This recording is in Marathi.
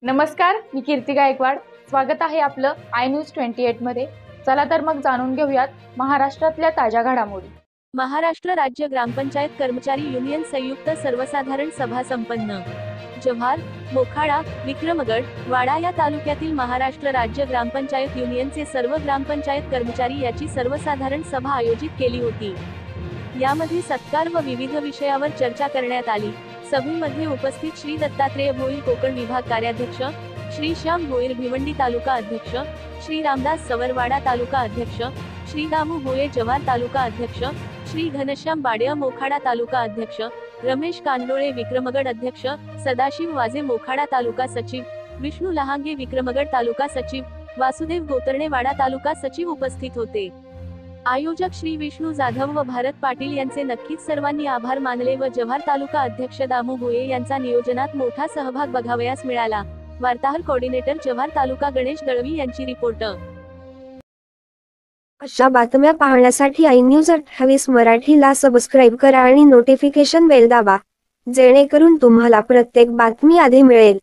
नमस्कार, मी कीर्ती गायकवाड। स्वागत आहे आपलं आय न्यूज 28 मध्ये। चला तर मग जाणून घेऊयात महाराष्ट्रातल्या ताज्या घडामोडी। महाराष्ट्र राज्य ग्रामपंचायत कर्मचारी युनियन संयुक्त सर्वसाधारण सभा संपन्न। जव्हार, मोखाडा, विक्रमगड, वाडा या तालुक्यातील महाराष्ट्र राज्य ग्रामपंचायत युनियनचे सर्व ग्रामपंचायत कर्मचारी याची सर्वसाधारण सभा आयोजित केली होती। यामध्ये सत्कार व विविध विषयावर चर्चा करण्यात आली। सभेमध्ये उपस्थित श्री दत्तात्रेय भोईर कोकण विभाग कार्याध्यक्ष, श्री श्याम भोईर भिवंडी तालुका अध्यक्ष, श्री रामदास सवरवाडा तालुका अध्यक्ष, श्री दामू भोये जव्हार तालुका अध्यक्ष, श्री घनश्याम बाडेय मोखाडा तालुका अध्यक्ष, रमेश कांदोळे विक्रमगड अध्यक्ष, सदाशिव वाजे मोखाडा तालुका सचिव, विष्णू लहांगे विक्रमगड तालुका सचिव, वासुदेव गोतर्णे वाडा तालुका सचिव उपस्थित होते। आयोजक श्री विष्णू जाधव व भारत पाटील यांचे नक्कीच सर्वांनी आभार मानले व जव्हार तालुका अध्यक्ष दामू भोये यांचा नियोजनात मोठा सहभाग बघावयास मिळाला। वार्ताहर कोऑर्डिनेटर जव्हार तालुका गणेश दळवी यांची रिपोर्ट। अशा बातम्या पाहण्यासाठी आय न्यूज 28 मराठीला सबस्क्राईब करा आणि नोटिफिकेशन बेल दाबा, जेणेकरून तुम्हाला प्रत्येक बातमी आधी मिळेल।